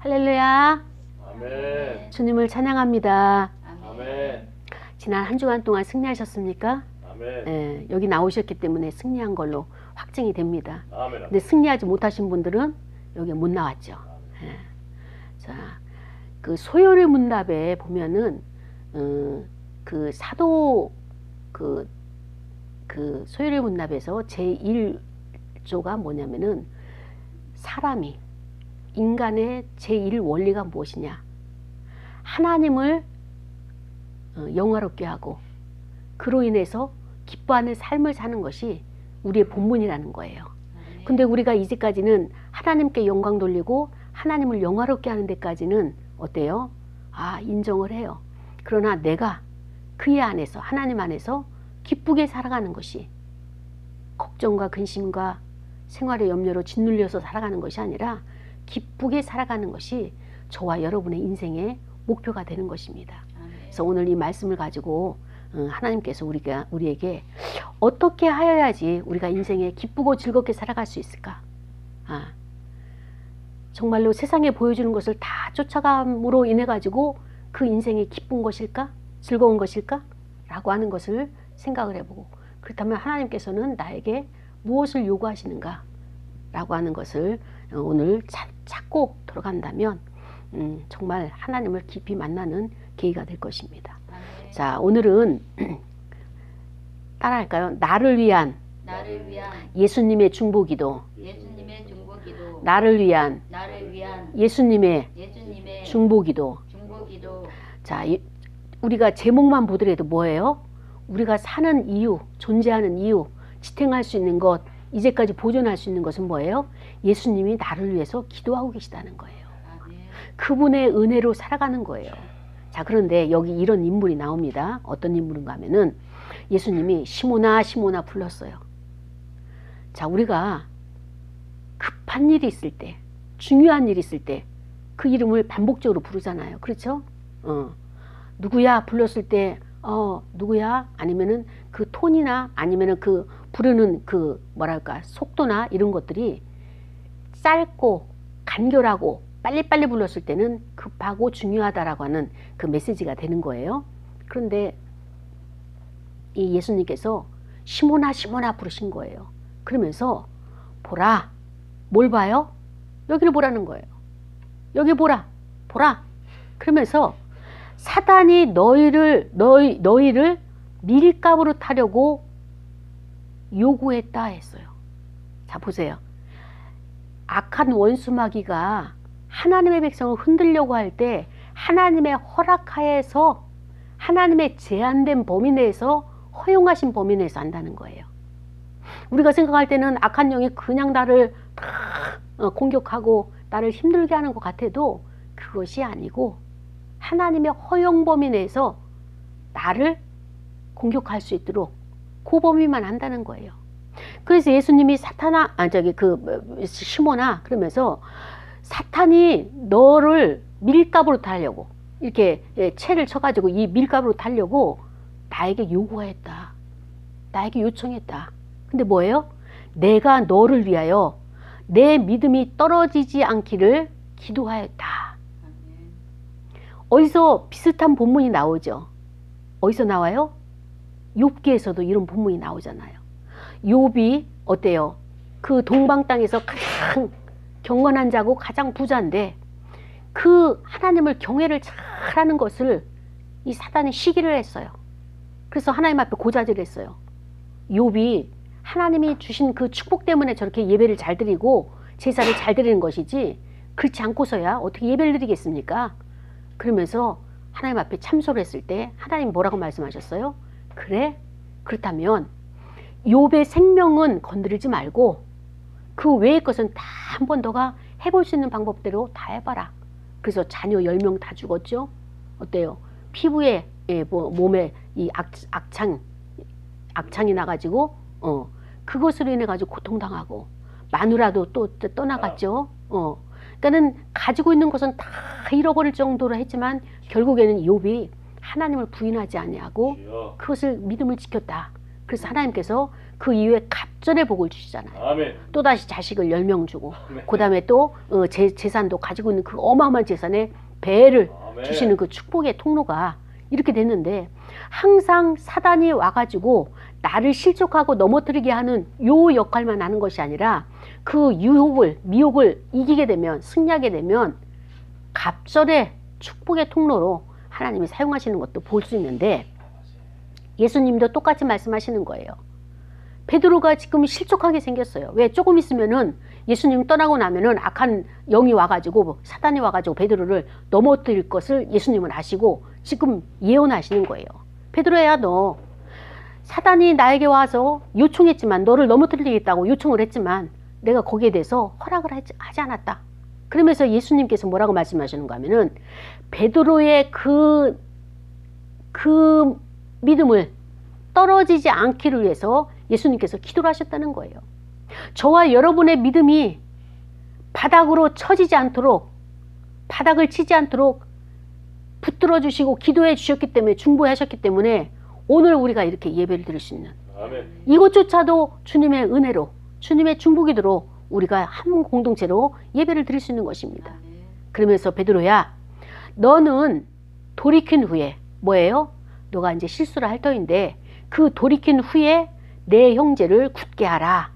할렐루야. 아멘. 주님을 찬양합니다. 아멘. 지난 한 주간 동안 승리하셨습니까? 아멘. 예, 여기 나오셨기 때문에 승리한 걸로 확증이 됩니다. 아멘. 근데 승리하지 못하신 분들은 여기 못 나왔죠. 예. 자, 그 소요리 문답에 보면은 그 사도 그 소요리 문답에서 제1조가 뭐냐면은 사람이 인간의 제1 원리가 무엇이냐? 하나님을 영화롭게 하고 그로 인해서 기뻐하는 삶을 사는 것이 우리의 본분이라는 거예요. 근데 우리가 이제까지는 하나님께 영광 돌리고 하나님을 영화롭게 하는 데까지는 어때요? 인정을 해요. 그러나 내가 그의 안에서 하나님 안에서 기쁘게 살아가는 것이 걱정과 근심과 생활의 염려로 짓눌려서 살아가는 것이 아니라 기쁘게 살아가는 것이 저와 여러분의 인생의 목표가 되는 것입니다. 그래서 오늘 이 말씀을 가지고 하나님께서 우리에게 어떻게 하여야지 우리가 인생에 기쁘고 즐겁게 살아갈 수 있을까? 정말로 세상에 보여주는 것을 다 쫓아감으로 인해 가지고 그 인생이 기쁜 것일까? 즐거운 것일까? 라고 하는 것을 생각을 해보고, 그렇다면 하나님께서는 나에게 무엇을 요구하시는가? 라고 하는 것을 오늘 찾고 들어간다면 정말 하나님을 깊이 만나는 계기가 될 것입니다. 자, 오늘은 따라할까요? 나를 위한 예수님의 중보기도. 나를 위한 예수님의 중보기도. 자, 우리가 제목만 보더라도 뭐예요? 우리가 사는 이유, 존재하는 이유, 지탱할 수 있는 것, 이제까지 보존할 수 있는 것은 뭐예요? 예수님이 나를 위해서 기도하고 계시다는 거예요. 그분의 은혜로 살아가는 거예요. 자, 그런데 여기 이런 인물이 나옵니다. 어떤 인물인가 하면은 예수님이 시모나 시모나 불렀어요. 자, 우리가 급한 일이 있을 때, 중요한 일이 있을 때 그 이름을 반복적으로 부르잖아요. 그렇죠? 누구야 불렀을 때 누구야? 아니면은 그 톤이나 아니면은 그 부르는 그 뭐랄까 속도나 이런 것들이 짧고 간결하고 빨리빨리 불렀을 때는 급하고 중요하다라고 하는 그 메시지가 되는 거예요. 그런데 이 예수님께서 시모나 시모나 부르신 거예요. 그러면서 보라. 뭘 봐요? 여기를 보라는 거예요. 여기 보라. 보라. 그러면서 사단이 너희를 밀가부로 타려고 요구했다 했어요. 자, 보세요. 악한 원수 마귀가 하나님의 백성을 흔들려고 할 때 하나님의 허락하에서 하나님의 제한된 범위 내에서 허용하신 범위 내에서 한다는 거예요. 우리가 생각할 때는 악한 영이 그냥 나를 공격하고 나를 힘들게 하는 것 같아도 그것이 아니고 하나님의 허용 범위 내에서 나를 공격할 수 있도록 그 범위만 한다는 거예요. 그래서 예수님이 시모나 그러면서 사탄이 너를 밀가부로 타려고 이렇게 채를 쳐가지고 이 밀가부로 타려고 나에게 요구했다. 나에게 요청했다. 근데 뭐예요? 내가 너를 위하여 내 믿음이 떨어지지 않기를 기도하였다. 어디서 비슷한 본문이 나오죠? 어디서 나와요? 욥기에서도 이런 본문이 나오잖아요. 욥이 어때요? 그 동방 땅에서 가장 경건한 자고 가장 부자인데 그 하나님을 경외를 잘하는 것을 이 사단이 시기를 했어요. 그래서 하나님 앞에 고자질을 했어요. 욥이 하나님이 주신 그 축복 때문에 저렇게 예배를 잘 드리고 제사를 잘 드리는 것이지 그렇지 않고서야 어떻게 예배를 드리겠습니까? 그러면서 하나님 앞에 참소를 했을 때 하나님 뭐라고 말씀하셨어요? 그래? 그렇다면 욥의 생명은 건드리지 말고 그 외의 것은 다 한 번 너가 해볼 수 있는 방법대로 다 해봐라. 그래서 자녀 10명 다 죽었죠? 어때요? 피부에 몸에 이 악창이 나가지고 그것으로 인해 가지고 고통당하고 마누라도 또 떠나갔죠. 그러니까는 가지고 있는 것은 다 잃어버릴 정도로 했지만 결국에는 욥이 하나님을 부인하지 아니하고 그것을 믿음을 지켰다. 그래서 하나님께서 그 이후에 갑절의 복을 주시잖아요. 아멘. 또다시 자식을 10명 주고 아멘. 그 다음에 또 재산도 가지고 있는 그 어마어마한 재산에 배를 아멘. 주시는 그 축복의 통로가 이렇게 됐는데, 항상 사단이 와가지고 나를 실족하고 넘어뜨리게 하는 요 역할만 하는 것이 아니라 그 유혹을, 미혹을 이기게 되면, 승리하게 되면 갑절의 축복의 통로로 하나님이 사용하시는 것도 볼 수 있는데, 예수님도 똑같이 말씀하시는 거예요. 베드로가 지금 실족하게 생겼어요. 왜? 조금 있으면은 예수님 떠나고 나면은 악한 영이 와가지고, 사단이 와가지고 베드로를 넘어뜨릴 것을 예수님은 아시고 지금 예언하시는 거예요. 베드로야, 너 사단이 나에게 와서 요청했지만, 너를 넘어뜨리겠다고 요청을 했지만 내가 거기에 대해서 허락을 하지 않았다. 그러면서 예수님께서 뭐라고 말씀하시는가 하면은, 베드로의 그 믿음을 떨어지지 않기를 위해서 예수님께서 기도를 하셨다는 거예요. 저와 여러분의 믿음이 바닥으로 처지지 않도록, 바닥을 치지 않도록 붙들어 주시고 기도해 주셨기 때문에, 중보하셨기 때문에 오늘 우리가 이렇게 예배를 드릴 수 있는, 아멘. 이것조차도 주님의 은혜로, 주님의 중보기도로 우리가 한 공동체로 예배를 드릴 수 있는 것입니다. 그러면서 베드로야, 너는 돌이킨 후에 뭐예요? 너가 이제 실수를 할 터인데 그 돌이킨 후에 내 형제를 굳게 하라.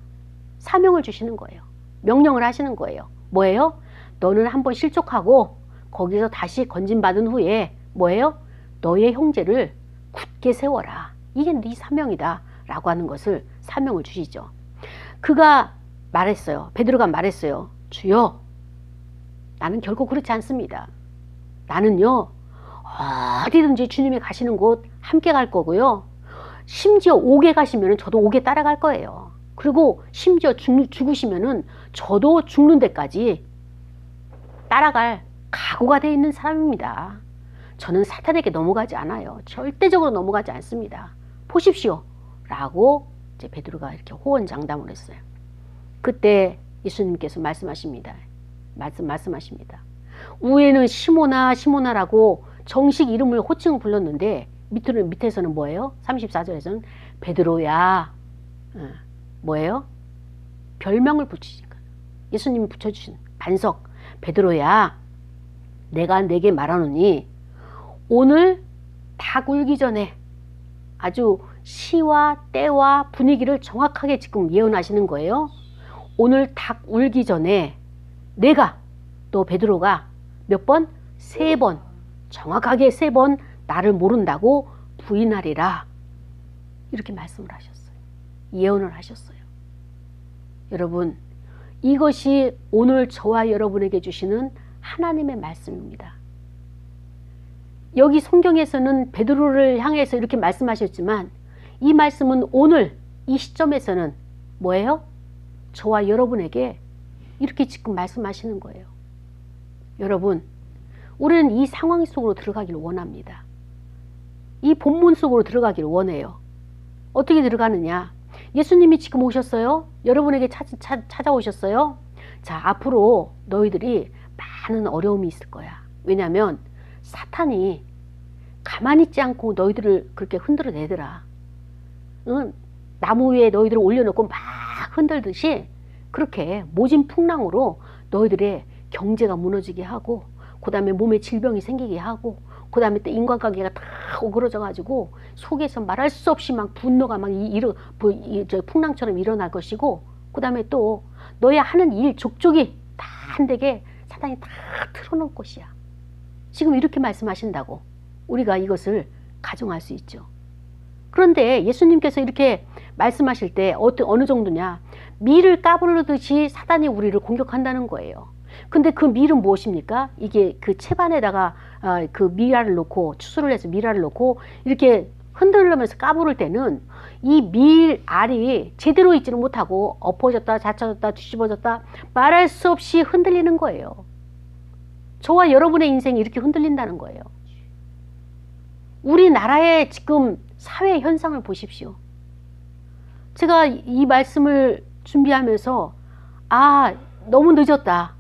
사명을 주시는 거예요. 명령을 하시는 거예요. 뭐예요? 너는 한번 실족하고 거기서 다시 건진받은 후에 뭐예요? 너의 형제를 굳게 세워라. 이게 네 사명이다 라고 하는 것을 사명을 주시죠. 그가 말했어요. 베드로가 말했어요. 주여, 나는 결코 그렇지 않습니다. 나는요, 어디든지 주님이 가시는 곳 함께 갈 거고요. 심지어 옥에 가시면 저도 옥에 따라갈 거예요. 그리고 심지어 죽으시면 저도 죽는 데까지 따라갈 각오가 되어 있는 사람입니다. 저는 사탄에게 넘어가지 않아요. 절대적으로 넘어가지 않습니다. 보십시오 라고 이제 베드로가 이렇게 호언장담을 했어요. 그때 예수님께서 말씀하십니다. 말씀하십니다. 위에는 시모나라고 정식 이름을 호칭을 불렀는데 밑에서는 뭐예요? 34절에서는 베드로야, 뭐예요? 별명을 붙이신 거예요. 예수님이 붙여주신 반석, 베드로야, 내가 네게 말하노니 오늘 닭 울기 전에, 아주 시와 때와 분위기를 정확하게 지금 예언하시는 거예요. 오늘 닭 울기 전에 내가, 또 베드로가 몇 번? 3번, 정확하게 3번 나를 모른다고 부인하리라. 이렇게 말씀을 하셨어요. 예언을 하셨어요. 여러분, 이것이 오늘 저와 여러분에게 주시는 하나님의 말씀입니다. 여기 성경에서는 베드로를 향해서 이렇게 말씀하셨지만, 이 말씀은 오늘 이 시점에서는 뭐예요? 저와 여러분에게 이렇게 지금 말씀하시는 거예요. 여러분, 우리는 이 상황 속으로 들어가기를 원합니다. 이 본문 속으로 들어가기를 원해요. 어떻게 들어가느냐? 예수님이 지금 오셨어요. 여러분에게 찾아오셨어요. 자, 앞으로 너희들이 많은 어려움이 있을 거야. 왜냐하면 사탄이 가만히 있지 않고 너희들을 그렇게 흔들어내더라. 응? 나무 위에 너희들을 올려놓고 막 흔들듯이 그렇게 모진 풍랑으로 너희들의 경제가 무너지게 하고, 그 다음에 몸에 질병이 생기게 하고, 그 다음에 또 인간관계가 다 오그러져 가지고 속에서 말할 수 없이 막 분노가 막 풍랑처럼 일어날 것이고, 그 다음에 또 너의 하는 일 족족이 다 한되게 사단이 다 틀어놓을 것이야. 지금 이렇게 말씀하신다고 우리가 이것을 가정할 수 있죠. 그런데 예수님께서 이렇게 말씀하실 때 어느 정도냐? 밀을 까부르듯이 사단이 우리를 공격한다는 거예요. 근데 그 밀은 무엇입니까? 이게 그 채반에다가 그 미라를 놓고, 추수를 해서 미라를 놓고 이렇게 흔들면서 까부를 때는 이 밀알이 제대로 있지는 못하고 엎어졌다 자쳐졌다 뒤집어졌다 말할 수 없이 흔들리는 거예요. 저와 여러분의 인생이 이렇게 흔들린다는 거예요. 우리나라의 지금 사회 현상을 보십시오. 제가 이 말씀을 준비하면서 너무 늦었다.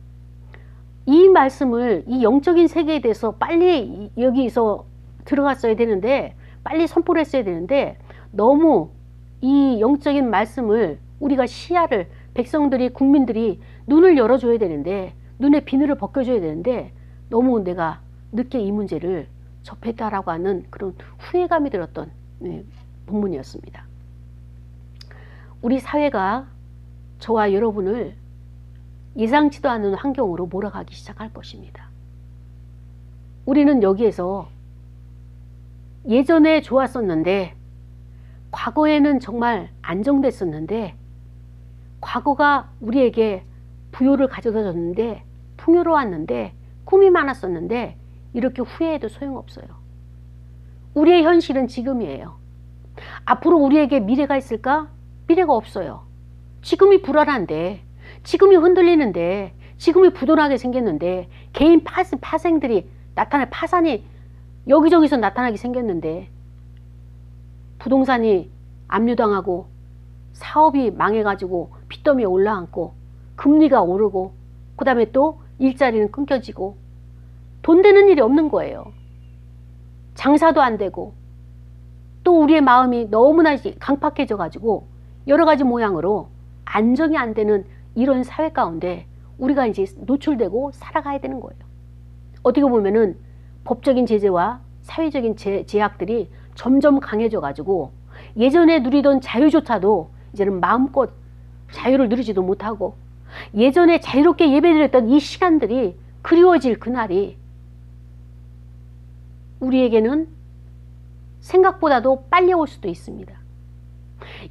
이 말씀을, 이 영적인 세계에 대해서 빨리 여기서 들어갔어야 되는데, 빨리 선포를 했어야 되는데, 너무 이 영적인 말씀을 우리가 시야를 백성들이 국민들이 눈을 열어줘야 되는데 눈의 비늘을 벗겨줘야 되는데 너무 내가 늦게 이 문제를 접했다라고 하는 그런 후회감이 들었던 본문이었습니다. 우리 사회가 저와 여러분을 예상치도 않은 환경으로 몰아가기 시작할 것입니다. 우리는 여기에서 예전에 좋았었는데 과거에는 정말 안정됐었는데 과거가 우리에게 부요를 가져다 줬는데 풍요로웠는데 꿈이 많았었는데 이렇게 후회해도 소용없어요. 우리의 현실은 지금이에요. 앞으로 우리에게 미래가 있을까? 미래가 없어요. 지금이 불안한데 지금이 흔들리는데 지금이 부도나게 생겼는데 개인 파생들이 나타날 파산이 여기저기서 나타나게 생겼는데 부동산이 압류당하고 사업이 망해가지고 빚더미에 올라앉고 금리가 오르고 그 다음에 또 일자리는 끊겨지고 돈 되는 일이 없는 거예요. 장사도 안 되고 또 우리의 마음이 너무나 강팍해져 가지고 여러 가지 모양으로 안정이 안 되는 이런 사회 가운데 우리가 이제 노출되고 살아가야 되는 거예요. 어떻게 보면은 법적인 제재와 사회적인 제약들이 점점 강해져 가지고 예전에 누리던 자유조차도 이제는 마음껏 자유를 누리지도 못하고 예전에 자유롭게 예배드렸던 이 시간들이 그리워질 그날이 우리에게는 생각보다도 빨리 올 수도 있습니다.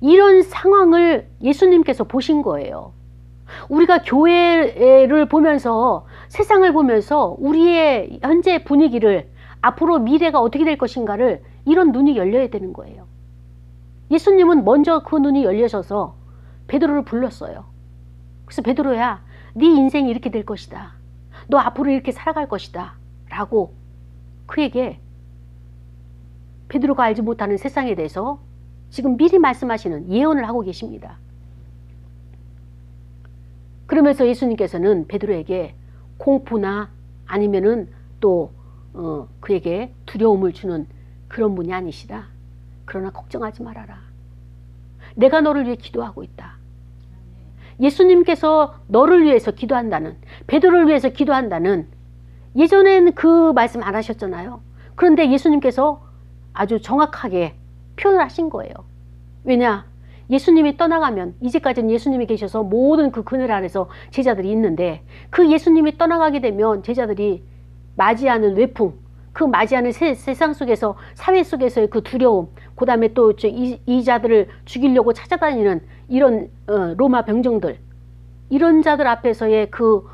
이런 상황을 예수님께서 보신 거예요. 우리가 교회를 보면서 세상을 보면서 우리의 현재 분위기를 앞으로 미래가 어떻게 될 것인가를 이런 눈이 열려야 되는 거예요. 예수님은 먼저 그 눈이 열려셔서 베드로를 불렀어요. 그래서 베드로야, 네 인생이 이렇게 될 것이다. 너 앞으로 이렇게 살아갈 것이다. 라고 그에게 베드로가 알지 못하는 세상에 대해서 지금 미리 말씀하시는 예언을 하고 계십니다. 그러면서 예수님께서는 베드로에게 공포나 아니면은 또 그에게 두려움을 주는 그런 분이 아니시다. 그러나 걱정하지 말아라. 내가 너를 위해 기도하고 있다. 예수님께서 너를 위해서 기도한다는, 베드로를 위해서 기도한다는, 예전에는 그 말씀 안 하셨잖아요. 그런데 예수님께서 아주 정확하게 표현을 하신 거예요. 왜냐? 예수님이 떠나가면 이제까지는 예수님이 계셔서 모든 그 그늘 아래서 제자들이 있는데 그 예수님이 떠나가게 되면 제자들이 맞이하는 외풍, 그 맞이하는 세상 속에서 사회 속에서의 그 두려움, 그 다음에 또 이 자들을 죽이려고 찾아다니는 이런 로마 병정들, 이런 자들 앞에서의 그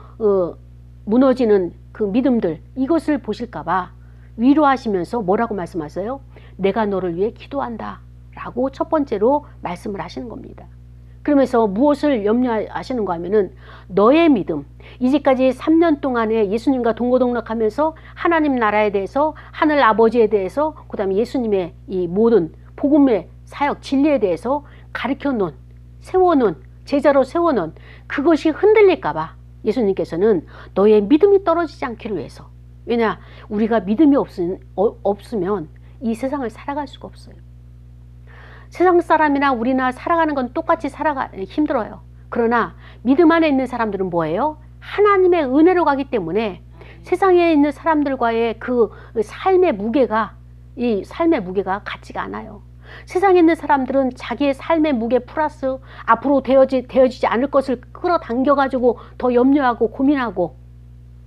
무너지는 그 믿음들, 이것을 보실까봐 위로하시면서 뭐라고 말씀하세요? 내가 너를 위해 기도한다 라고 첫 번째로 말씀을 하시는 겁니다. 그러면서 무엇을 염려하시는가 하면은 너의 믿음, 이제까지 3년 동안에 예수님과 동고동락하면서 하나님 나라에 대해서, 하늘 아버지에 대해서, 그 다음에 예수님의 이 모든 복음의 사역, 진리에 대해서 가르쳐놓은, 세워놓은, 제자로 세워놓은 그것이 흔들릴까봐 예수님께서는 너의 믿음이 떨어지지 않기를 위해서. 왜냐? 우리가 믿음이 없으면 이 세상을 살아갈 수가 없어요. 세상 사람이나 우리나 살아가는 건 똑같이 힘들어요. 그러나 믿음 안에 있는 사람들은 뭐예요? 하나님의 은혜로 가기 때문에 세상에 있는 사람들과의 그 삶의 무게가, 이 삶의 무게가 같지가 않아요. 세상에 있는 사람들은 자기의 삶의 무게 플러스 앞으로 되어지지 않을 것을 끌어당겨가지고 더 염려하고 고민하고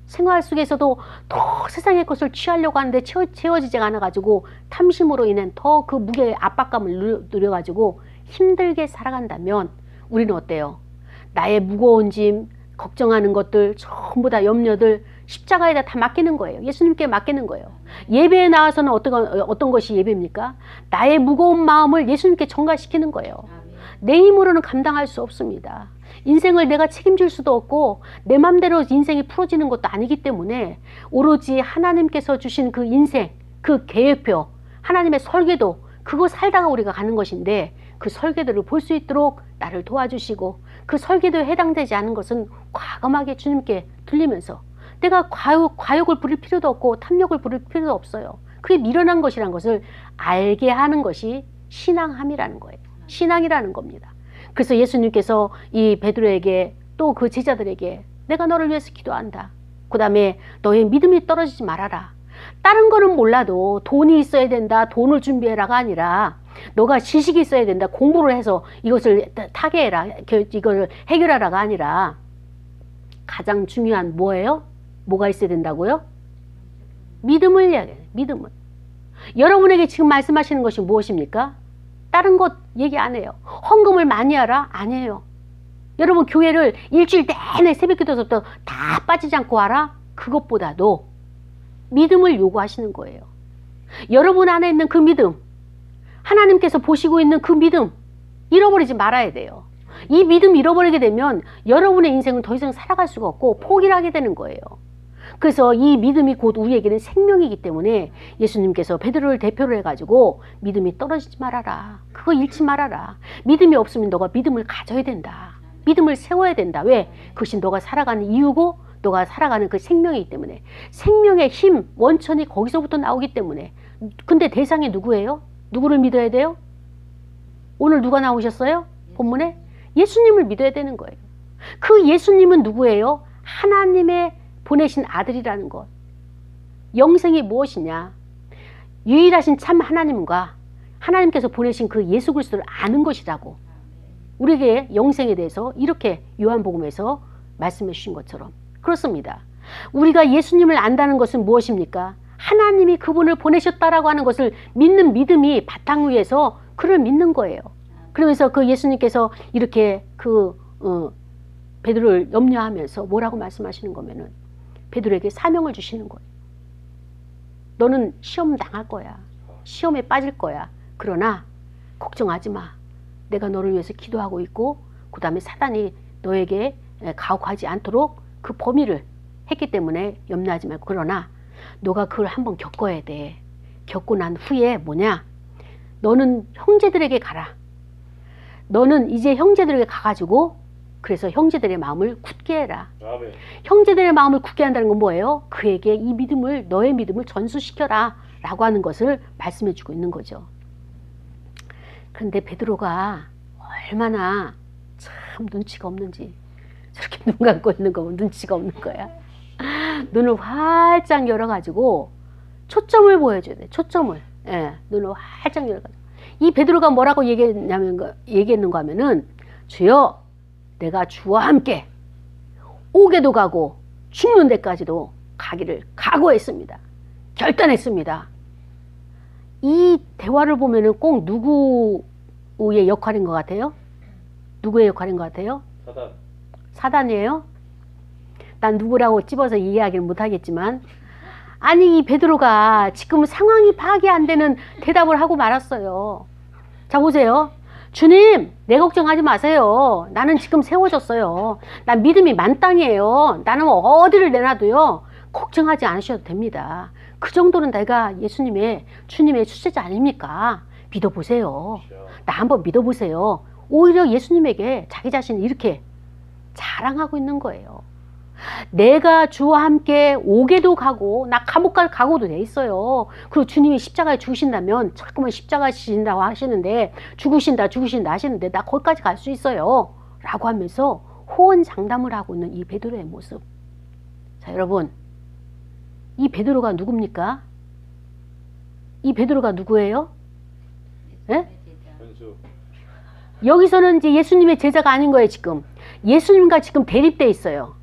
생활 속에서도 더 세상의 것을 취하려고 하는데 채워지지 않아가지고 탐심으로 인한 더 그 무게의 압박감을 누려가지고 힘들게 살아간다면 우리는 어때요? 나의 무거운 짐, 걱정하는 것들, 전부 다 염려들 십자가에다 다 맡기는 거예요. 예수님께 맡기는 거예요. 예배에 나와서는 어떤 것이 예배입니까? 나의 무거운 마음을 예수님께 전가시키는 거예요. 내 힘으로는 감당할 수 없습니다. 인생을 내가 책임질 수도 없고 내 맘대로 인생이 풀어지는 것도 아니기 때문에 오로지 하나님께서 주신 그 인생, 그 계획표, 하나님의 설계도, 그거 살다가 우리가 가는 것인데 그 설계도를 볼 수 있도록 나를 도와주시고 그 설계도에 해당되지 않은 것은 과감하게 주님께 들리면서 내가 과욕을 부릴 필요도 없고 탐욕을 부릴 필요도 없어요. 그게 미련한 것이라는 것을 알게 하는 것이 신앙함이라는 거예요. 신앙이라는 겁니다. 그래서 예수님께서 이 베드로에게 또 그 제자들에게 내가 너를 위해서 기도한다. 그 다음에 너의 믿음이 떨어지지 말아라. 다른 거는 몰라도 돈이 있어야 된다, 돈을 준비해라가 아니라 너가 지식이 있어야 된다, 공부를 해서 이것을 타개해라, 이걸 해결하라가 아니라 가장 중요한 뭐예요? 뭐가 있어야 된다고요? 믿음을 이야기해요. 믿음을. 여러분에게 지금 말씀하시는 것이 무엇입니까? 다른 것 얘기 안 해요. 헌금을 많이 하라? 아니에요. 여러분 교회를 일주일 내내 새벽기도서부터 다 빠지지 않고 하라? 그것보다도 믿음을 요구하시는 거예요. 여러분 안에 있는 그 믿음, 하나님께서 보시고 있는 그 믿음 잃어버리지 말아야 돼요. 이 믿음 잃어버리게 되면 여러분의 인생은 더 이상 살아갈 수가 없고 포기를 하게 되는 거예요. 그래서 이 믿음이 곧 우리에게는 생명이기 때문에 예수님께서 베드로를 대표로 해가지고 믿음이 떨어지지 말아라. 그거 잃지 말아라. 믿음이 없으면 너가 믿음을 가져야 된다. 믿음을 세워야 된다. 왜? 그것이 너가 살아가는 이유고 너가 살아가는 그 생명이기 때문에. 생명의 힘, 원천이 거기서부터 나오기 때문에. 근데 대상이 누구예요? 누구를 믿어야 돼요? 오늘 누가 나오셨어요? 본문에? 예수님을 믿어야 되는 거예요. 그 예수님은 누구예요? 하나님의 보내신 아들이라는 것. 영생이 무엇이냐? 유일하신 참 하나님과 하나님께서 보내신 그 예수 그리스도를 아는 것이라고. 우리에게 영생에 대해서 이렇게 요한복음에서 말씀해 주신 것처럼 그렇습니다. 우리가 예수님을 안다는 것은 무엇입니까? 하나님이 그분을 보내셨다라고 하는 것을 믿는 믿음이 바탕 위에서 그를 믿는 거예요. 그러면서 그 예수님께서 이렇게 베드로를 염려하면서 뭐라고 말씀하시는 거면은 베드로에게 사명을 주시는 거예요. 너는 시험 당할 거야. 시험에 빠질 거야. 그러나 걱정하지 마. 내가 너를 위해서 기도하고 있고 그 다음에 사단이 너에게 가혹하지 않도록 그 범위를 했기 때문에 염려하지 말고 그러나 너가 그걸 한번 겪어야 돼. 겪고 난 후에 뭐냐? 너는 형제들에게 가라. 너는 이제 형제들에게 가가지고 그래서 형제들의 마음을 굳게 해라. 아멘. 형제들의 마음을 굳게 한다는 건 뭐예요? 그에게 이 믿음을 너의 믿음을 전수시켜라 라고 하는 것을 말씀해 주고 있는 거죠. 그런데 베드로가 얼마나 참 눈치가 없는지 저렇게 눈 감고 있는 거 보면 눈치가 없는 거야. 눈을 활짝 열어가지고 초점을 보여줘야 돼. 초점을. 예, 눈을 활짝 열어가지고. 이 베드로가 뭐라고 얘기했는가 하면은 주여 내가 주와 함께 옥에도 가고 죽는 데까지도 가기를 각오했습니다. 결단했습니다. 이 대화를 보면은 꼭 누구의 역할인 것 같아요? 누구의 역할인 것 같아요? 사단. 사단이에요? 난 누구라고 찝어서 이해하기는 못하겠지만 아니 이 베드로가 지금 상황이 파악이 안 되는 대답을 하고 말았어요. 자 보세요. 주님 내 걱정하지 마세요. 나는 지금 세워졌어요. 난 믿음이 만땅이에요. 나는 어디를 내놔도요 걱정하지 않으셔도 됩니다. 그 정도는 내가 주님의 출세자 아닙니까? 믿어보세요. 나 한번 믿어보세요. 오히려 예수님에게 자기 자신을 이렇게 자랑하고 있는 거예요. 내가 주와 함께 옥에도 가고 나 감옥 갈 각오도 돼 있어요. 그리고 주님이 십자가에 죽으신다면 자꾸만 십자가 지신다고 하시는데 죽으신다 하시는데 나 거기까지 갈 수 있어요 라고 하면서 호언장담을 하고 있는 이 베드로의 모습. 자 여러분 이 베드로가 누굽니까? 이 베드로가 누구예요? 예? 현수. 여기서는 이제 예수님의 제자가 아닌 거예요. 지금 예수님과 지금 대립돼 있어요.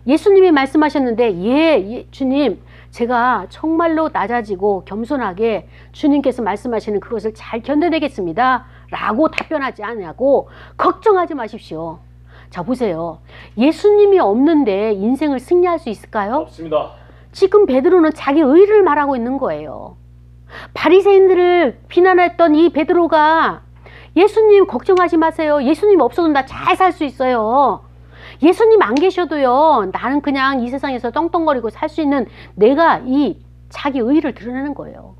예수님이 말씀하셨는데 예, 주님 제가 정말로 낮아지고 겸손하게 주님께서 말씀하시는 그것을 잘 견뎌내겠습니다 라고 답변하지 않냐고 걱정하지 마십시오. 자 보세요. 예수님이 없는데 인생을 승리할 수 있을까요? 없습니다. 지금 베드로는 자기 의를 말하고 있는 거예요. 바리새인들을 비난했던 이 베드로가 예수님 걱정하지 마세요. 예수님 없어도 나 잘 살 수 있어요. 예수님 안 계셔도요 나는 그냥 이 세상에서 떵떵거리고 살 수 있는 내가 이 자기 의의를 드러내는 거예요.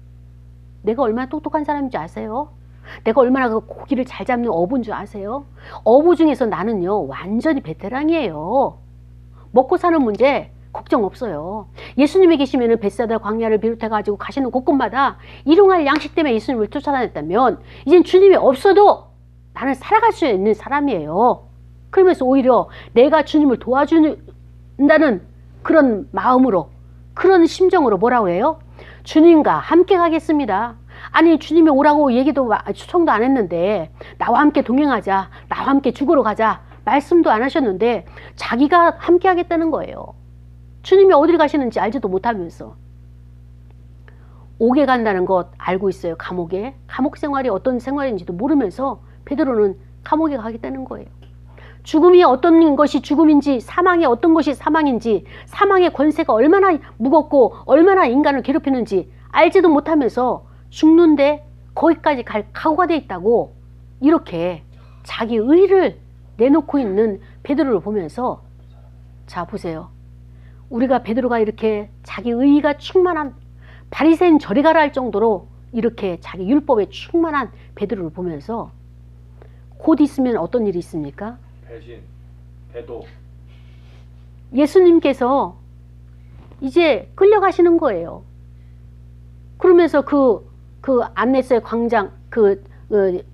내가 얼마나 똑똑한 사람인지 아세요? 내가 얼마나 그 고기를 잘 잡는 어부인 줄 아세요? 어부 중에서 나는요 완전히 베테랑이에요. 먹고 사는 문제 걱정 없어요. 예수님이 계시면은 벳사다 광야를 비롯해가지고 가시는 곳곳마다 일용할 양식 때문에 예수님을 쫓아다녔다면 이젠 주님이 없어도 나는 살아갈 수 있는 사람이에요. 그러면서 오히려 내가 주님을 도와준다는 그런 마음으로, 그런 심정으로 뭐라고 해요? 주님과 함께 가겠습니다. 아니, 주님이 오라고 얘기도 초청도 안 했는데 나와 함께 동행하자, 나와 함께 죽으러 가자 말씀도 안 하셨는데 자기가 함께 하겠다는 거예요. 주님이 어디를 가시는지 알지도 못하면서. 옥에 간다는 것 알고 있어요. 감옥에. 감옥 생활이 어떤 생활인지도 모르면서 베드로는 감옥에 가겠다는 거예요. 죽음이 어떤 것이 죽음인지, 사망이 어떤 것이 사망인지, 사망의 권세가 얼마나 무겁고 얼마나 인간을 괴롭히는지 알지도 못하면서 죽는데 거기까지 갈 각오가 돼 있다고 이렇게 자기 의를 내놓고 있는 베드로를 보면서, 자 보세요. 우리가 베드로가 이렇게 자기 의가 충만한, 바리새인 저리 가라 할 정도로 이렇게 자기 율법에 충만한 베드로를 보면서 곧 있으면 어떤 일이 있습니까? 배신, 배도. 예수님께서 이제 끌려가시는 거예요. 그러면서 그 안네스의 광장,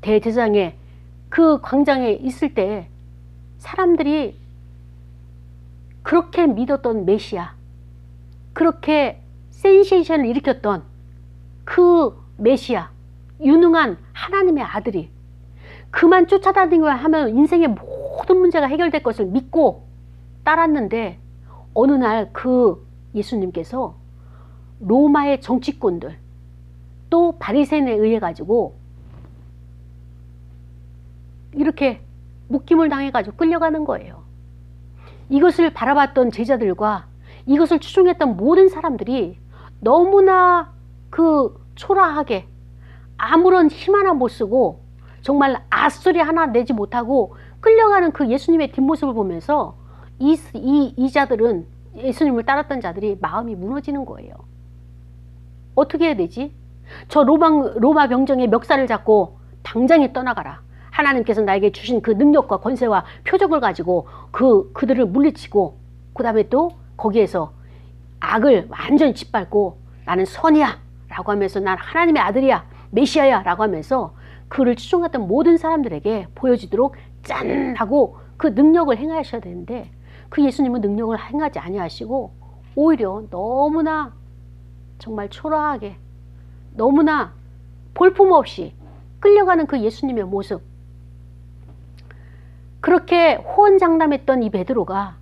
대제사장의 그 광장에 있을 때 사람들이 그렇게 믿었던 메시아, 그렇게 센세이션을 일으켰던 그 메시아, 유능한 하나님의 아들이 그만 쫓아다니기만 하면 인생의 모든 문제가 해결될 것을 믿고 따랐는데, 어느 날 그 예수님께서 로마의 정치꾼들 또 바리새인에 의해 가지고 이렇게 묶임을 당해 가지고 끌려가는 거예요. 이것을 바라봤던 제자들과 이것을 추종했던 모든 사람들이 너무나 초라하게 아무런 힘 하나 못 쓰고 정말 앗소리 하나 내지 못하고 끌려가는 그 예수님의 뒷모습을 보면서 이 자들은, 예수님을 따랐던 자들이 마음이 무너지는 거예요. 어떻게 해야 되지? 저 로마 병정의 멱살을 잡고 당장에 떠나가라. 하나님께서 나에게 주신 그 능력과 권세와 표적을 가지고 그들을 물리치고, 그 다음에 또 거기에서 악을 완전히 짓밟고 나는 선이야 라고 하면서 난 하나님의 아들이야, 메시아야 라고 하면서 그를 추종했던 모든 사람들에게 보여지도록 짠 하고 그 능력을 행하셔야 되는데, 그 예수님은 능력을 행하지 아니하시고 오히려 너무나 정말 초라하게, 너무나 볼품없이 끌려가는 그 예수님의 모습, 그렇게 호언장담했던 이 베드로가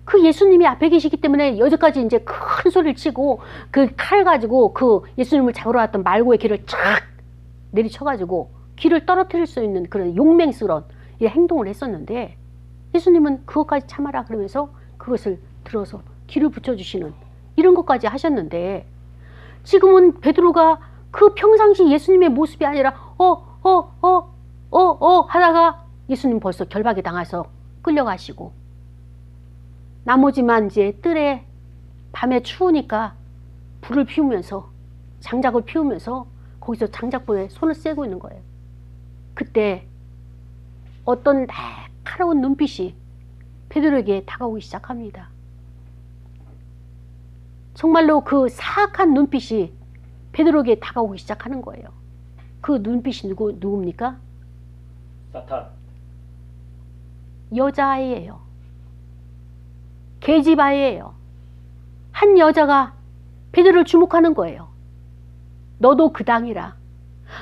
그 예수님이 앞에 계시기 때문에 여기까지 이제 큰 소리를 치고 그 칼 가지고 그 예수님을 잡으러 왔던 말고의 길을 쫙 내리쳐가지고 길을 떨어뜨릴 수 있는 그런 용맹스러운 행동을 했었는데, 예수님은 그것까지 참아라 그러면서 그것을 들어서 길을 붙여주시는 이런 것까지 하셨는데, 지금은 베드로가 그 평상시 예수님의 모습이 아니라 하다가 예수님 벌써 결박에 당해서 끌려가시고, 나머지만 이제 뜰에 밤에 추우니까 불을 피우면서, 장작을 피우면서 거기서 장작불에 손을 쐬고 있는 거예요. 그때 어떤 날카로운 눈빛이 베드로에게 다가오기 시작합니다. 정말로 그 사악한 눈빛이 베드로에게 다가오기 시작하는 거예요. 그 눈빛이 누굽니까? 사탄. 여자아이예요. 계집아이예요. 한 여자가 베드로를 주목하는 거예요. 너도 그 당이라.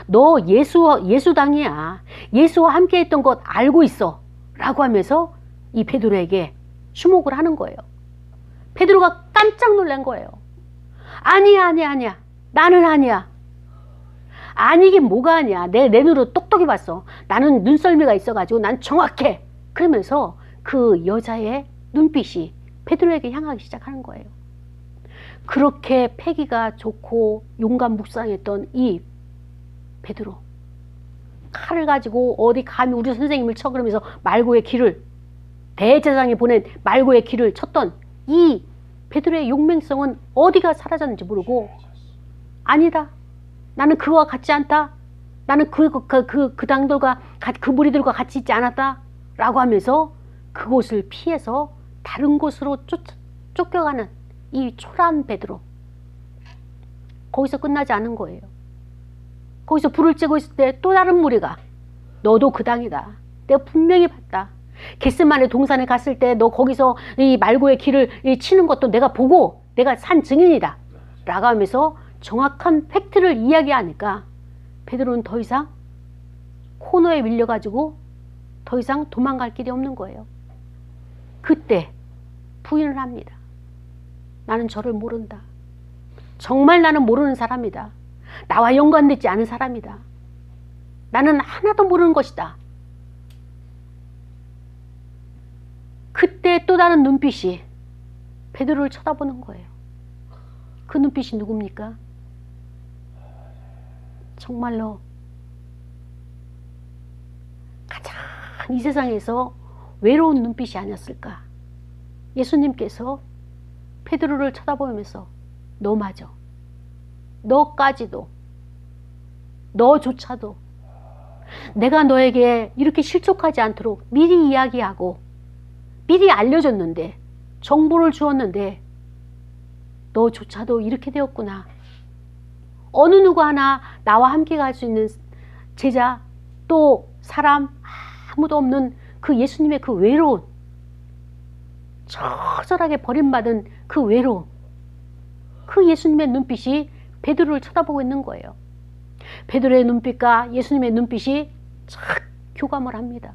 너 예수 당이야. 예수와 함께 했던 것 알고 있어. 라고 하면서 이 베드로에게 주목을 하는 거예요. 베드로가 깜짝 놀란 거예요. 아니야. 나는 아니야. 아니긴 뭐가 아니야. 내 눈으로 똑똑히 봤어. 나는 눈썰미가 있어가지고 난 정확해. 그러면서 그 여자의 눈빛이 베드로에게 향하기 시작하는 거예요. 그렇게 패기가 좋고 용감묵상했던 이 베드로, 칼을 가지고 어디 감히 우리 선생님을 쳐 그러면서 말고의 길을, 대제사장이 보낸 말고의 길을 쳤던 이 베드로의 용맹성은 어디가 사라졌는지 모르고, 아니다, 나는 그와 같지 않다, 나는 그 당들과 그 무리들과 같이 있지 않았다 라고 하면서 그곳을 피해서 다른 곳으로 쫓겨가는 이 초라한 베드로. 거기서 끝나지 않은 거예요. 거기서 불을 쬐고 있을 때 또 다른 무리가 너도 그 땅이다. 내가 분명히 봤다. 겟세마네 동산에 갔을 때 너 거기서 이 말고의 길을 치는 것도 내가 보고 내가 산 증인이다. 라고 하면서 정확한 팩트를 이야기하니까 베드로는 더 이상 코너에 밀려가지고 더 이상 도망갈 길이 없는 거예요. 그때 부인을 합니다. 나는 저를 모른다. 정말 나는 모르는 사람이다. 나와 연관되지 않은 사람이다. 나는 하나도 모르는 것이다. 그때 또 다른 눈빛이 베드로를 쳐다보는 거예요. 그 눈빛이 누굽니까? 정말로 가장 이 세상에서 외로운 눈빛이 아니었을까? 예수님께서 베드로를 쳐다보면서 너 맞아. 너까지도, 너조차도 내가 너에게 이렇게 실족하지 않도록 미리 이야기하고 미리 알려줬는데, 정보를 주었는데 너조차도 이렇게 되었구나. 어느 누구 하나 나와 함께 갈 수 있는 제자, 또 사람 아무도 없는 그 예수님의 그 외로운, 처절하게 버림받은 그 외로움, 그 예수님의 눈빛이 베드로를 쳐다보고 있는 거예요. 베드로의 눈빛과 예수님의 눈빛이 착 교감을 합니다.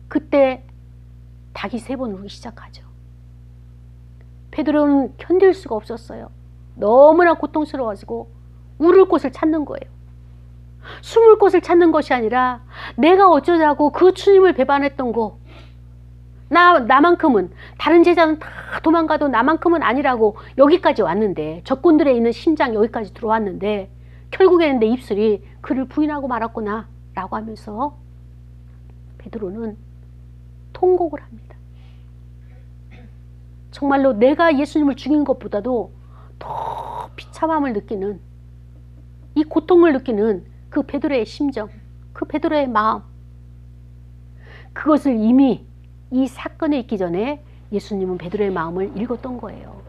그때 닭이 3번 울기 시작하죠. 베드로는 견딜 수가 없었어요. 너무나 고통스러워지고 울을 곳을 찾는 거예요. 숨을 곳을 찾는 것이 아니라 내가 어쩌자고 그 주님을 배반했던 거, 나만큼은, 다른 제자는 다 도망가도 나만큼은 아니라고 여기까지 왔는데, 적군들에 있는 심장 여기까지 들어왔는데 결국에는 내 입술이 그를 부인하고 말았구나 라고 하면서 베드로는 통곡을 합니다. 정말로 내가 예수님을 죽인 것보다도 더 비참함을 느끼는, 이 고통을 느끼는 그 베드로의 심정, 그 베드로의 마음, 그것을 이미 이 사건이 있기 전에 예수님은 베드로의 마음을 읽었던 거예요.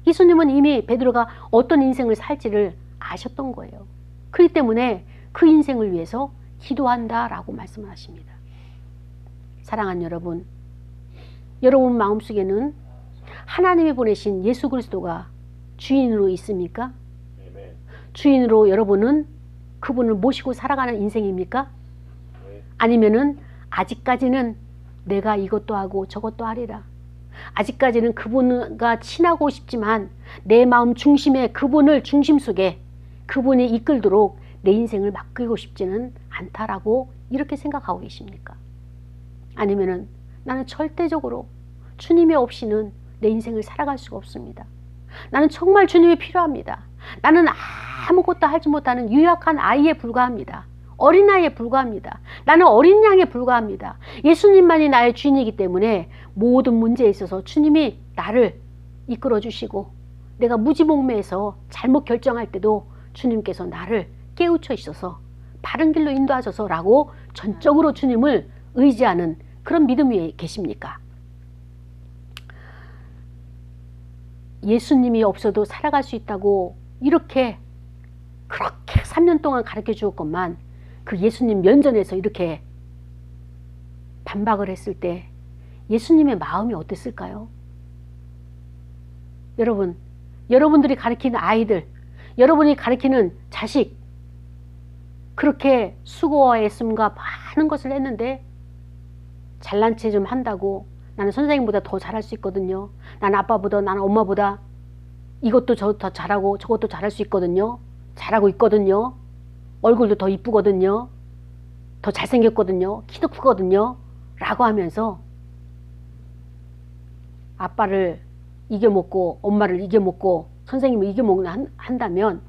예수님은 이미 베드로가 어떤 인생을 살지를 아셨던 거예요. 그렇기 때문에 그 인생을 위해서 기도한다라고 말씀을 하십니다. 사랑하는 여러분, 여러분 마음속에는 하나님이 보내신 예수 그리스도가 주인으로 있습니까? 아멘. 주인으로 여러분은 그분을 모시고 살아가는 인생입니까? 네. 아니면은 아직까지는 내가 이것도 하고 저것도 하리라. 아직까지는 그분과 친하고 싶지만 내 마음 중심에 그분을 중심 속에 그분이 이끌도록 내 인생을 맡기고 싶지는 않다라고 이렇게 생각하고 계십니까? 아니면은 나는 절대적으로 주님이 없이는 내 인생을 살아갈 수가 없습니다. 나는 정말 주님이 필요합니다. 나는 아무것도 하지 못하는 유약한 아이에 불과합니다. 어린아이에 불과합니다. 나는 어린 양에 불과합니다. 예수님만이 나의 주인이기 때문에 모든 문제에 있어서 주님이 나를 이끌어 주시고, 내가 무지몽매해서 잘못 결정할 때도 주님께서 나를 깨우쳐 주셔서 바른 길로 인도하셔서 라고 전적으로 주님을 의지하는 그런 믿음이 계십니까? 예수님이 없어도 살아갈 수 있다고 그렇게 3년 동안 가르쳐 주었건만 그 예수님 면전에서 이렇게 반박을 했을 때 예수님의 마음이 어땠을까요? 여러분, 여러분들이 가르치는 아이들, 여러분이 가르치는 자식, 그렇게 수고와 애씀과 많은 것을 했는데 잘난 체 좀 한다고 나는 선생님보다 더 잘할 수 있거든요. 나는 아빠보다, 나는 엄마보다 이것도 저 더 잘하고 저것도 잘할 수 있거든요. 잘하고 있거든요. 얼굴도 더 이쁘거든요. 더 잘생겼거든요. 키도 크거든요. 라고 하면서 아빠를 이겨먹고 엄마를 이겨먹고 선생님을 이겨먹는 한다면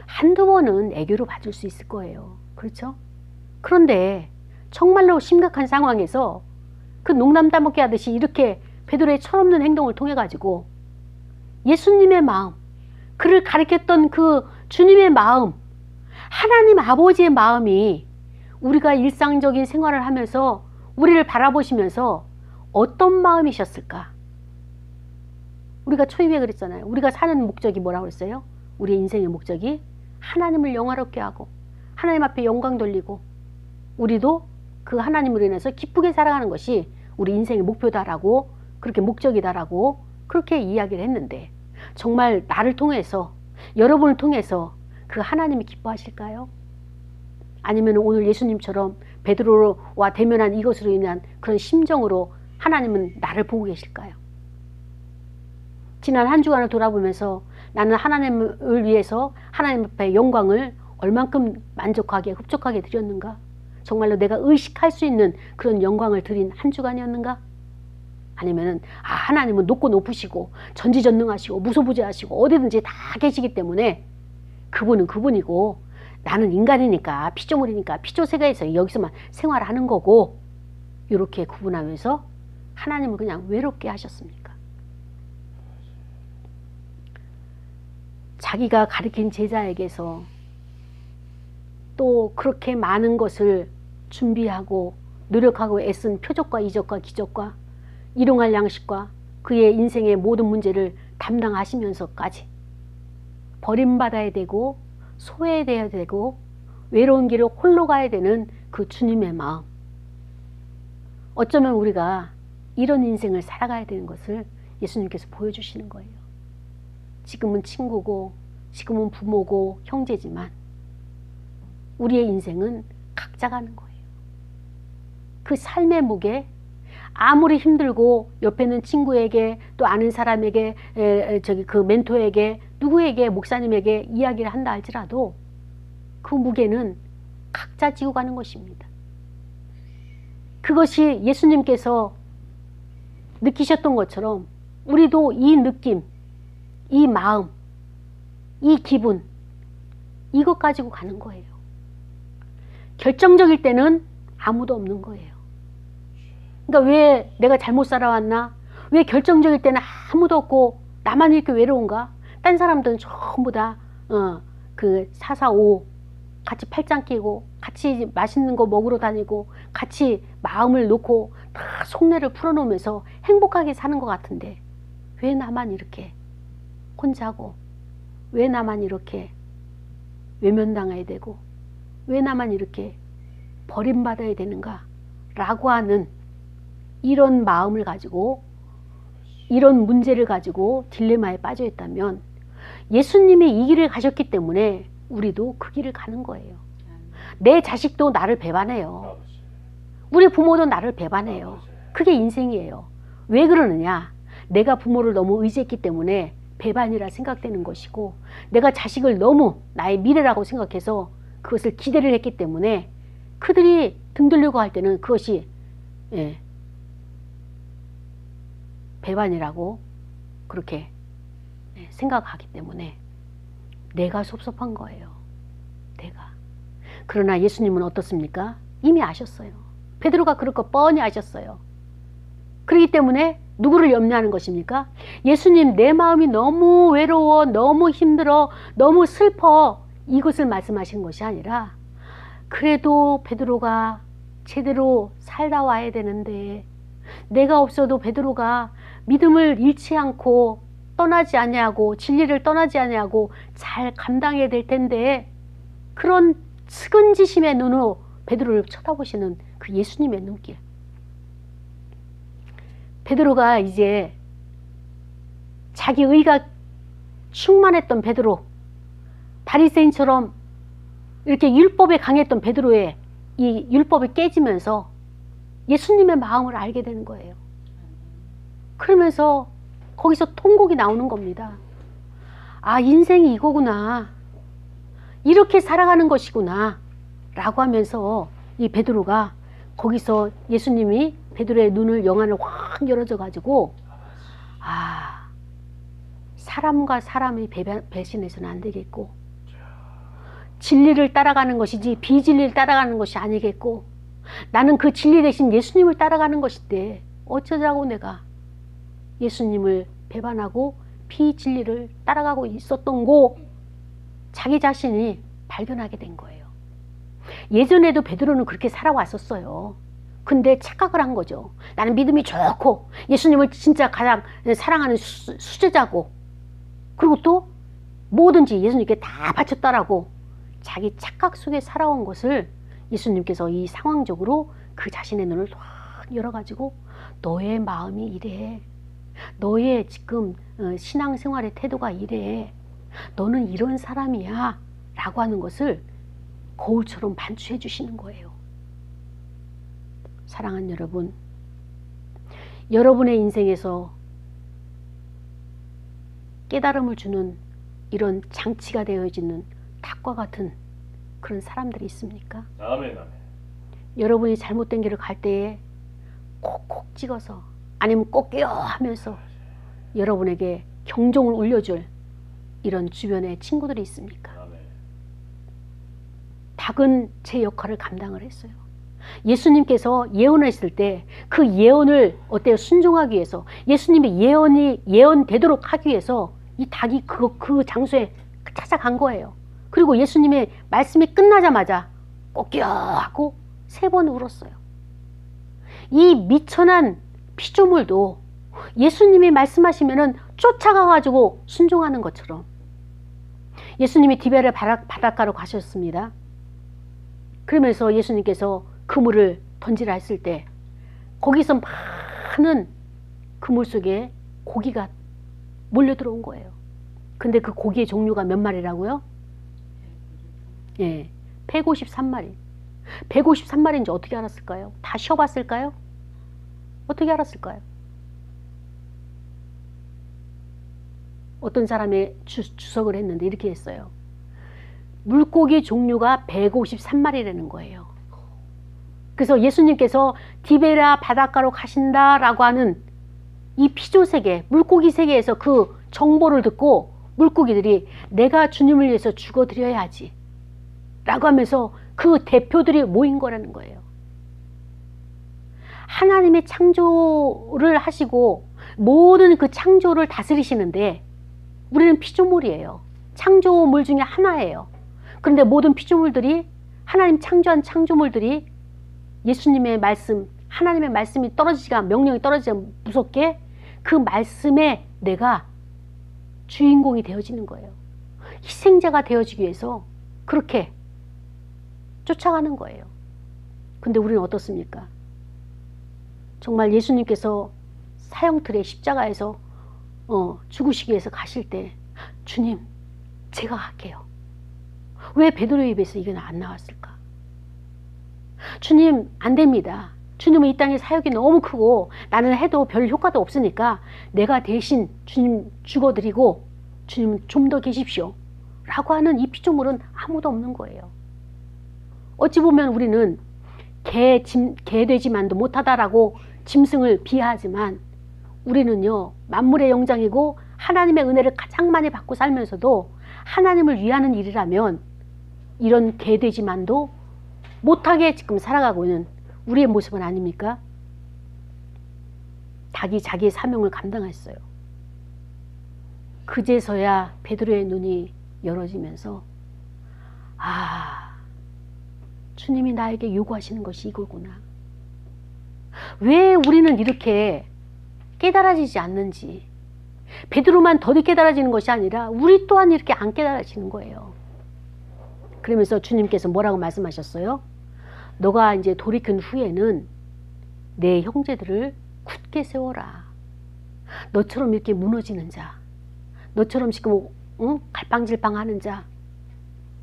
한두 번은 애교로 봐줄 수 있을 거예요. 그렇죠? 그런데 정말로 심각한 상황에서 그 농담 따먹기 하듯이 이렇게 베드로의 철없는 행동을 통해 가지고 예수님의 마음, 그를 가르쳤던 그 주님의 마음, 하나님 아버지의 마음이 우리가 일상적인 생활을 하면서 우리를 바라보시면서 어떤 마음이셨을까? 우리가 초입에 그랬잖아요. 우리가 사는 목적이 뭐라고 그랬어요? 우리의 인생의 목적이 하나님을 영화롭게 하고 하나님 앞에 영광 돌리고 우리도 그 하나님으로 인해서 기쁘게 살아가는 것이 우리 인생의 목표다라고 그렇게 목적이다라고 그렇게 이야기를 했는데 정말 나를 통해서 여러분을 통해서 그 하나님이 기뻐하실까요? 아니면 오늘 예수님처럼 베드로와 대면한 이것으로 인한 그런 심정으로 하나님은 나를 보고 계실까요? 지난 한 주간을 돌아보면서 나는 하나님을 위해서 하나님 앞에 영광을 얼만큼 만족하게 흡족하게 드렸는가? 정말로 내가 의식할 수 있는 그런 영광을 드린 한 주간이었는가? 아니면은 하나님은 높고 높으시고 전지전능하시고 무소부재하시고 어디든지 다 계시기 때문에 그분은 그분이고 나는 인간이니까 피조물이니까 피조세계에서 여기서만 생활하는 거고 이렇게 구분하면서 하나님은 그냥 외롭게 하셨습니까? 자기가 가르친 제자에게서 또 그렇게 많은 것을 준비하고 노력하고 애쓴 표적과 이적과 기적과 일용할 양식과 그의 인생의 모든 문제를 담당하시면서까지 버림받아야 되고 소외돼야 되고 외로운 길을 홀로 가야 되는 그 주님의 마음. 어쩌면 우리가 이런 인생을 살아가야 되는 것을 예수님께서 보여주시는 거예요. 지금은 친구고 지금은 부모고 형제지만 우리의 인생은 각자 가는 거예요. 그 삶의 무게 아무리 힘들고 옆에 있는 친구에게 또 아는 사람에게 그 멘토에게 누구에게 목사님에게 이야기를 한다 할지라도 그 무게는 각자 지고 가는 것입니다. 그것이 예수님께서 느끼셨던 것처럼 우리도 이 느낌, 이 마음, 이 기분 이것 가지고 가는 거예요. 결정적일 때는 아무도 없는 거예요. 그러니까 왜 내가 잘못 살아왔나? 왜 결정적일 때는 아무도 없고 나만 이렇게 외로운가? 딴 사람들은 전부 다 그 445 같이 팔짱 끼고 같이 맛있는 거 먹으러 다니고 같이 마음을 놓고 다 속내를 풀어놓으면서 행복하게 사는 것 같은데 왜 나만 이렇게 혼자고 왜 나만 이렇게 외면당해야 되고 왜 나만 이렇게 버림받아야 되는가 라고 하는 이런 마음을 가지고 이런 문제를 가지고 딜레마에 빠져 있다면 예수님이 이 길을 가셨기 때문에 우리도 그 길을 가는 거예요. 내 자식도 나를 배반해요. 우리 부모도 나를 배반해요. 그게 인생이에요. 왜 그러느냐? 내가 부모를 너무 의지했기 때문에 배반이라 생각되는 것이고 내가 자식을 너무 나의 미래라고 생각해서 그것을 기대를 했기 때문에 그들이 등 들리고 할 때는 그것이 배반이라고 그렇게 생각하기 때문에 내가 섭섭한 거예요. 내가. 그러나 예수님은 어떻습니까? 이미 아셨어요. 베드로가 그럴 거 뻔히 아셨어요. 그렇기 때문에 누구를 염려하는 것입니까? 예수님 내 마음이 너무 외로워 너무 힘들어 너무 슬퍼 이것을 말씀하시는 것이 아니라 그래도 베드로가 제대로 살다 와야 되는데 내가 없어도 베드로가 믿음을 잃지 않고 떠나지 아니하고 진리를 떠나지 아니하고 잘 감당해야 될 텐데 그런 측은지심의 눈으로 베드로를 쳐다보시는 그 예수님의 눈길. 베드로가 이제 자기 의가 충만했던 베드로, 바리새인처럼 이렇게 율법에 강했던 베드로의 이 율법이 깨지면서 예수님의 마음을 알게 되는 거예요. 그러면서 거기서 통곡이 나오는 겁니다. 아, 인생이 이거구나. 이렇게 살아가는 것이구나. 라고 하면서 이 베드로가 거기서 예수님이 베드로의 눈을 영안을 확 열어줘 가지고 아, 사람과 사람이 배신해서는 안 되겠고 진리를 따라가는 것이지 비진리를 따라가는 것이 아니겠고 나는 그 진리 대신 예수님을 따라가는 것인데 어쩌자고 내가 예수님을 배반하고 비진리를 따라가고 있었던 거 자기 자신이 발견하게 된 거예요. 예전에도 베드로는 그렇게 살아왔었어요. 근데 착각을 한 거죠. 나는 믿음이 좋고 예수님을 진짜 가장 사랑하는 수제자고 그리고 또 뭐든지 예수님께 다 바쳤다라고 자기 착각 속에 살아온 것을 예수님께서 이 상황적으로 그 자신의 눈을 확 열어가지고 너의 마음이 이래. 너의 지금 신앙생활의 태도가 이래. 너는 이런 사람이야. 라고 하는 것을 거울처럼 반추해 주시는 거예요. 사랑하는 여러분, 여러분의 인생에서 깨달음을 주는 이런 장치가 되어지는 닭과 같은 그런 사람들이 있습니까? 아멘, 아멘. 여러분이 잘못된 길을 갈 때에 콕콕 찍어서 아니면 꼭 하면서 여러분에게 경종을 울려줄 이런 주변에 친구들이 있습니까? 아멘. 닭은 제 역할을 감당을 했어요. 예수님께서 예언했을 때 그 예언을 어때요? 순종하기 위해서 예수님의 예언이 예언되도록 하기 위해서 이 닭이 그 장소에 찾아간 거예요. 그리고 예수님의 말씀이 끝나자마자 꼬끼어 하고 3번 울었어요. 이 미천한 피조물도 예수님이 말씀하시면은 쫓아가가지고 순종하는 것처럼 예수님이 디베레 바닷가로 가셨습니다. 그러면서 예수님께서 그물을 던지라 했을 때 거기서 많은 그물 속에 고기가 몰려 들어온 거예요. 근데 그 고기의 종류가 몇 마리라고요? 예, 153마리. 153마리인지 어떻게 알았을까요? 다 쉬어봤을까요? 어떻게 알았을까요? 어떤 사람이 주석을 했는데 이렇게 했어요. 물고기 종류가 153마리라는 거예요. 그래서 예수님께서 디베라 바닷가로 가신다라고 하는 이 피조세계, 물고기 세계에서 그 정보를 듣고 물고기들이 내가 주님을 위해서 죽어드려야지 라고 하면서 그 대표들이 모인 거라는 거예요. 하나님의 창조를 하시고 모든 그 창조를 다스리시는데 우리는 피조물이에요. 창조물 중에 하나예요. 그런데 모든 피조물들이 하나님 창조한 창조물들이 예수님의 말씀, 하나님의 말씀이 명령이 떨어지지가 무섭게 그 말씀에 내가 주인공이 되어지는 거예요. 희생자가 되어지기 위해서 그렇게 쫓아가는 거예요. 근데 우리는 어떻습니까? 정말 예수님께서 사형틀에 십자가에서 죽으시기 위해서 가실 때 주님, 제가 갈게요. 왜 베드로의 입에서 이게 안 나왔을까? 주님, 안 됩니다. 주님은 이 땅의 사역이 너무 크고 나는 해도 별 효과도 없으니까 내가 대신 주님 죽어드리고 주님 좀 더 계십시오 라고 하는 이 피조물은 아무도 없는 거예요. 어찌 보면 우리는 개되지만도 못하다라고 짐승을 비하하지만 우리는요, 만물의 영장이고 하나님의 은혜를 가장 많이 받고 살면서도 하나님을 위하는 일이라면 이런 개되지만도 못하게 지금 살아가고 있는 우리의 모습은 아닙니까? 닭이 자기의 사명을 감당했어요. 그제서야 베드로의 눈이 열어지면서 주님이 나에게 요구하시는 것이 이거구나. 왜 우리는 이렇게 깨달아지지 않는지, 베드로만 더디 깨달아지는 것이 아니라 우리 또한 이렇게 안 깨달아지는 거예요. 그러면서 주님께서 뭐라고 말씀하셨어요? 너가 이제 돌이킨 후에는 내 형제들을 굳게 세워라. 너처럼 이렇게 무너지는 자, 너처럼 지금 갈팡질팡하는 자,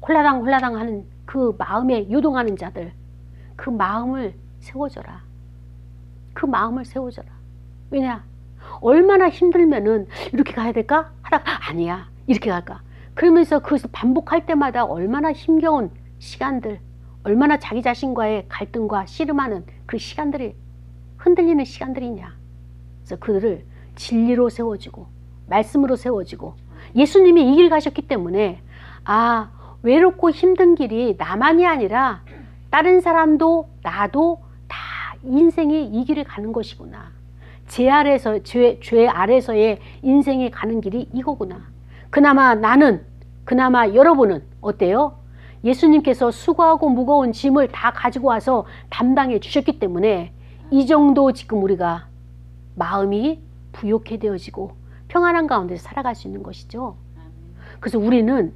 홀라당 하는 그 마음에 요동하는 자들, 그 마음을 세워줘라. 그 마음을 세워줘라. 왜냐? 얼마나 힘들면은 이렇게 가야 될까? 하다가 아니야, 이렇게 갈까? 그러면서 그것을 반복할 때마다 얼마나 힘겨운 시간들, 얼마나 자기 자신과의 갈등과 씨름하는 그 시간들이 흔들리는 시간들이냐. 그래서 그들을 진리로 세워주고 말씀으로 세워주고 예수님이 이 길 가셨기 때문에 외롭고 힘든 길이 나만이 아니라 다른 사람도 나도 다 인생이 이 길을 가는 것이구나. 죄 아래서의 인생이 가는 길이 이거구나. 그나마 나는, 그나마 여러분은 어때요? 예수님께서 수고하고 무거운 짐을 다 가지고 와서 담당해 주셨기 때문에 이 정도 지금 우리가 마음이 부욕해 되어지고 평안한 가운데 살아갈 수 있는 것이죠. 그래서 우리는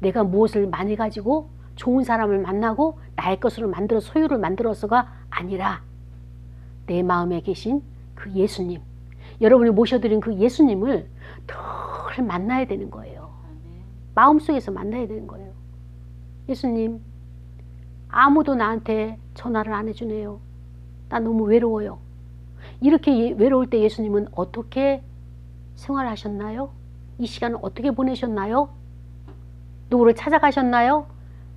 내가 무엇을 많이 가지고 좋은 사람을 만나고 나의 것으로 만들어 소유를 만들어서가 아니라 내 마음에 계신 그 예수님, 여러분이 모셔드린 그 예수님을 늘 만나야 되는 거예요. 마음속에서 만나야 되는 거예요. 예수님, 아무도 나한테 전화를 안 해주네요. 나 너무 외로워요. 이렇게 외로울 때 예수님은 어떻게 생활하셨나요? 이 시간을 어떻게 보내셨나요? 누구를 찾아가셨나요?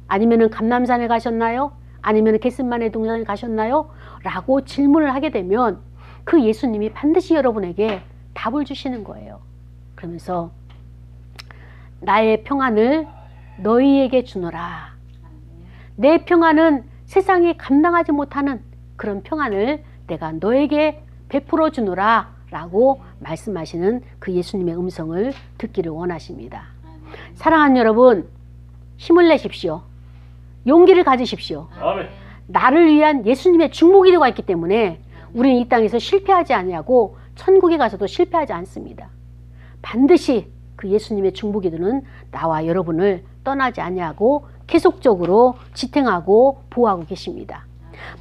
아니면 감람산에 가셨나요? 아니면 겟세마네 동산에 가셨나요? 라고 질문을 하게 되면 그 예수님이 반드시 여러분에게 답을 주시는 거예요. 그러면서 나의 평안을 너희에게 주노라. 내 평안은 세상이 감당하지 못하는 그런 평안을 내가 너에게 베풀어 주노라 라고 말씀하시는 그 예수님의 음성을 듣기를 원하십니다. 사랑하는 여러분, 힘을 내십시오. 용기를 가지십시오. 아멘. 나를 위한 예수님의 중보기도가 있기 때문에 우리는 이 땅에서 실패하지 아니하고 천국에 가서도 실패하지 않습니다. 반드시 그 예수님의 중보기도는 나와 여러분을 떠나지 아니하고 계속적으로 지탱하고 보호하고 계십니다.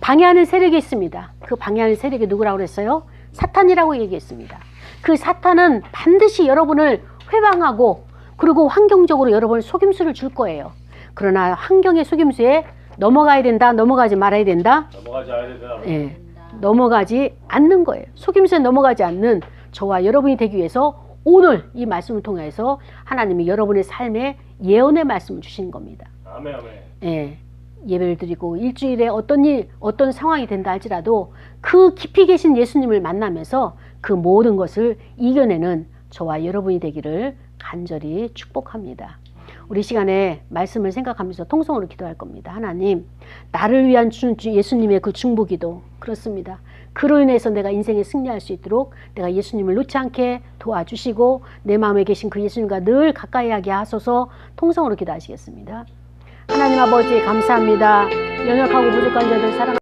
방해하는 세력이 있습니다. 그 방해하는 세력이 누구라고 그랬어요? 사탄이라고 얘기했습니다. 그 사탄은 반드시 여러분을 회방하고 그리고 환경적으로 여러분을 속임수를 줄 거예요. 그러나 환경의 속임수에 넘어가야 된다, 넘어가지 말아야 된다. 넘어가지 않아야 된다. 예, 넘어가지 않는 거예요. 속임수에 넘어가지 않는 저와 여러분이 되기 위해서 오늘 이 말씀을 통해서 하나님이 여러분의 삶에 예언의 말씀을 주신 겁니다. 아멘, 아멘. 예, 예배를 드리고 일주일에 어떤 일, 어떤 상황이 된다 할지라도 그 깊이 계신 예수님을 만나면서 그 모든 것을 이겨내는 저와 여러분이 되기를 간절히 축복합니다. 우리 시간에 말씀을 생각하면서 통성으로 기도할 겁니다. 하나님, 나를 위한 예수님의 그 중보기도 그렇습니다. 그로 인해서 내가 인생에 승리할 수 있도록 내가 예수님을 놓지 않게 도와주시고 내 마음에 계신 그 예수님과 늘 가까이 하게 하소서. 통성으로 기도하시겠습니다. 하나님 아버지 감사합니다. 연약하고 부족한 자들 사랑